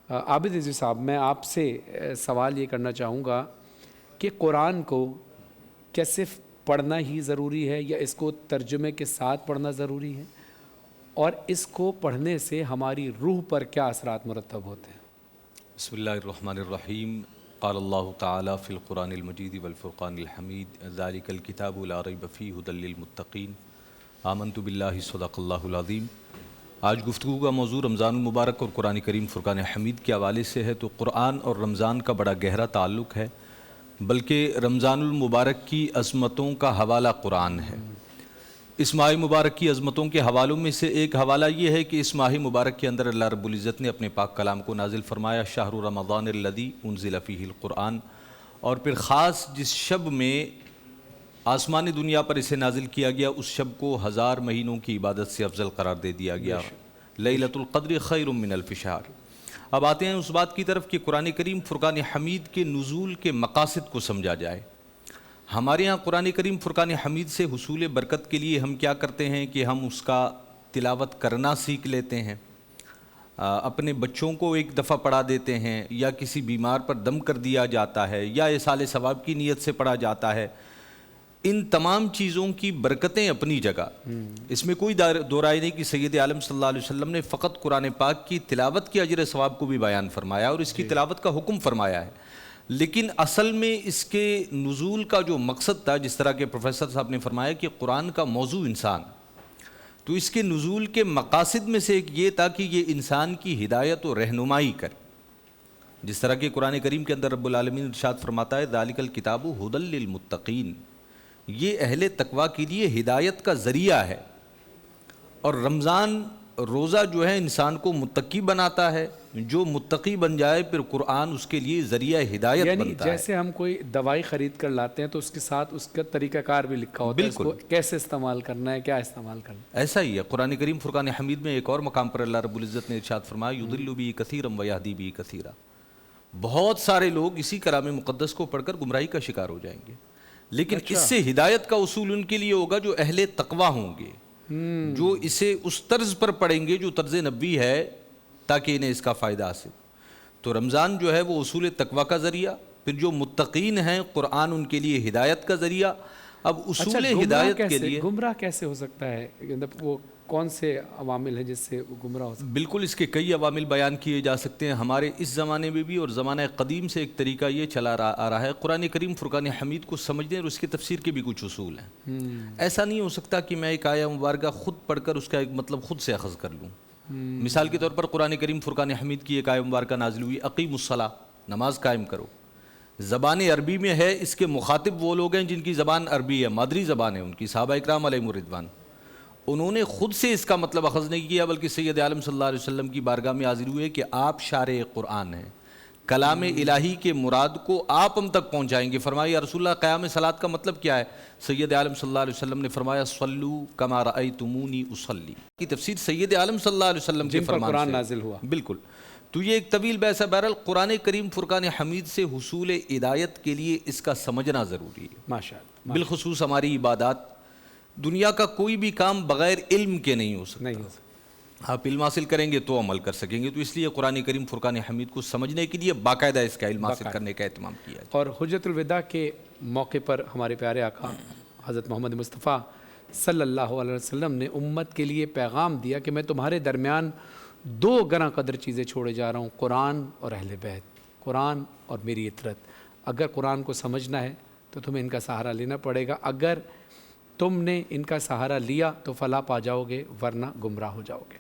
عابد عزیز صاحب، میں آپ سے سوال یہ کرنا چاہوں گا کہ قرآن کو کیا صرف پڑھنا ہی ضروری ہے یا اس کو ترجمے کے ساتھ پڑھنا ضروری ہے، اور اس کو پڑھنے سے ہماری روح پر کیا اثرات مرتب ہوتے ہیں؟ بسم اللہ الرحمن الرحیم۔ قال اللہ تعالی فی القرآن المجید والفرقان الحمید ذالک الکتاب لا ریب فیہ ھدی للمتقین آمنت باللہ صدق اللہ العظیم۔ آج گفتگو کا موضوع رمضان المبارک اور قرآن کریم فرقان حمید کے حوالے سے ہے، تو قرآن اور رمضان کا بڑا گہرا تعلق ہے، بلکہ رمضان المبارک کی عظمتوں کا حوالہ قرآن ہے۔ اس ماہ مبارک کی عظمتوں کے حوالوں میں سے ایک حوالہ یہ ہے کہ اس ماہ مبارک کے اندر اللہ رب العزت نے اپنے پاک کلام کو نازل فرمایا، شہر رمضان الذی انزل فیہ القرآن، اور پھر خاص جس شب میں آسمان دنیا پر اسے نازل کیا گیا اس شب کو 1000 مہینوں کی عبادت سے افضل قرار دے دیا گیا، لیلۃ القدر خیر من الف شہر۔ اب آتے ہیں اس بات کی طرف کہ قرآن کریم فرقان حمید کے نزول کے مقاصد کو سمجھا جائے۔ ہمارے ہاں قرآن کریم فرقان حمید سے حصول برکت کے لیے ہم کیا کرتے ہیں کہ ہم اس کا تلاوت کرنا سیکھ لیتے ہیں، اپنے بچوں کو ایک دفعہ پڑھا دیتے ہیں، یا کسی بیمار پر دم کر دیا جاتا ہے، یا ایصال ثواب کی نیت سے پڑھا جاتا ہے۔ ان تمام چیزوں کی برکتیں اپنی جگہ، اس میں کوئی دو رائے نہیں کہ سید عالم صلی اللہ علیہ وسلم نے فقط قرآن پاک کی تلاوت کی اجر ثواب کو بھی بیان فرمایا اور اس کی تلاوت کا حکم فرمایا ہے، لیکن اصل میں اس کے نزول کا جو مقصد تھا، جس طرح کے پروفیسر صاحب نے فرمایا کہ قرآن کا موضوع انسان، تو اس کے نزول کے مقاصد میں سے ایک یہ تھا کہ یہ انسان کی ہدایت و رہنمائی کرے، جس طرح کہ قرآن کریم کے اندر رب العالمین ارشاد فرماتا ہے ذالک الکتاب ھدی للمتقین، یہ اہل تقویٰ کے لیے ہدایت کا ذریعہ ہے۔ اور رمضان روزہ جو ہے انسان کو متقی بناتا ہے، جو متقی بن جائے پھر قرآن اس کے لیے ذریعہ ہدایت یعنی بنتا ہے۔ جیسے ہم کوئی دوائی خرید کر لاتے ہیں تو اس کے ساتھ اس کا طریقہ کار بھی لکھا ہوتا ہے، اس کو کیسے استعمال کرنا ہے، کیا استعمال کرنا ہے۔ ایسا ہی ہے قرآن کریم فرقان حمید میں ایک اور مقام پر اللہ رب العزت نے ارشاد فرمایا یضل بہ کثیرا ویہدی بہ کثیرا، بہت سارے لوگ اسی کلام مقدس کو پڑھ کر گمراہی کا شکار ہو جائیں گے، لیکن اس سے ہدایت کا اصول ان کے لیے ہوگا جو اہل تقویٰ ہوں گے، جو اسے اس طرز پر پڑھیں گے جو طرز نبوی ہے، تاکہ انہیں اس کا فائدہ حاصل۔ تو رمضان جو ہے وہ اصول تقویٰ کا ذریعہ، پھر جو متقین ہیں قرآن ان کے لیے ہدایت کا ذریعہ۔ اب اصول ہدایت کے لیے گمراہ کیسے ہو سکتا ہے، وہ کون سے عوامل ہیں جس سے وہ گمراہ ہو سکتا ہے؟ بالکل اس کے کئی عوامل بیان کیے جا سکتے ہیں، ہمارے اس زمانے میں بھی اور زمانہ قدیم سے ایک طریقہ یہ چلا آ رہا ہے۔ قرآن کریم فرقان حمید کو سمجھنے اور اس کی تفسیر کے بھی کچھ اصول ہیں۔ ایسا نہیں ہو سکتا کہ میں ایک آیہ مبارکہ خود پڑھ کر اس کا ایک مطلب خود سے اخذ کر لوں۔ مثال کے طور پر قرآن کریم فرقان حمید کی ایک آیہ مبارکہ نازل ہوئی، اقیموا الصلاۃ، نماز قائم کرو، زبان عربی میں ہے، اس کے مخاطب وہ لوگ ہیں جن کی زبان عربی ہے، مادری زبان ہے ان کی، صحابہ اکرام علیہم الرضوان۔ انہوں نے خود سے اس کا مطلب اخذ نہیں کیا، بلکہ سید عالم صلی اللہ علیہ وسلم کی بارگاہ میں حاضر ہوئے کہ آپ شارع قرآن ہیں، کلام الہی کے مراد کو آپ ہم تک پہنچائیں گے۔ فرمایا یا رسول اللہ قیام صلاۃ کا مطلب کیا ہے؟ سید عالم صلی اللہ علیہ وسلم نے فرمایا صلو کما رأیتمونی اصلی، کی تفسیر سید عالم صلی اللہ علیہ وسلم کے فرمان سے قرآن نازل ہوا۔ بالکل۔ تو یہ ایک طویل بحث ہے۔ بہرحال قرآن کریم فرقان حمید سے حصول ہدایت کے لیے اس کا سمجھنا ضروری ہے۔ ماشاءاللہ، بالخصوص ہماری عبادات، دنیا کا کوئی بھی کام بغیر علم کے نہیں ہو سکتا۔ آپ علم حاصل کریں گے تو عمل کر سکیں گے، تو اس لیے قرآن کریم فرقان حمید کو سمجھنے کے لیے باقاعدہ اس کا علم حاصل کرنے کا اہتمام کیا جائے۔ اور حجت الوداع کے موقع پر ہمارے پیارے آقا حضرت محمد مصطفیٰ صلی اللہ علیہ وسلم نے امت کے لیے پیغام دیا کہ میں تمہارے درمیان 2 گراں قدر چیزیں چھوڑے جا رہا ہوں، قرآن اور اہل بیت، قرآن اور میری اطرت۔ اگر قرآن کو سمجھنا ہے تو تمہیں ان کا سہارا لینا پڑے گا، اگر تم نے ان کا سہارا لیا تو فلاح پا جاؤ گے، ورنہ گمراہ ہو جاؤ گے۔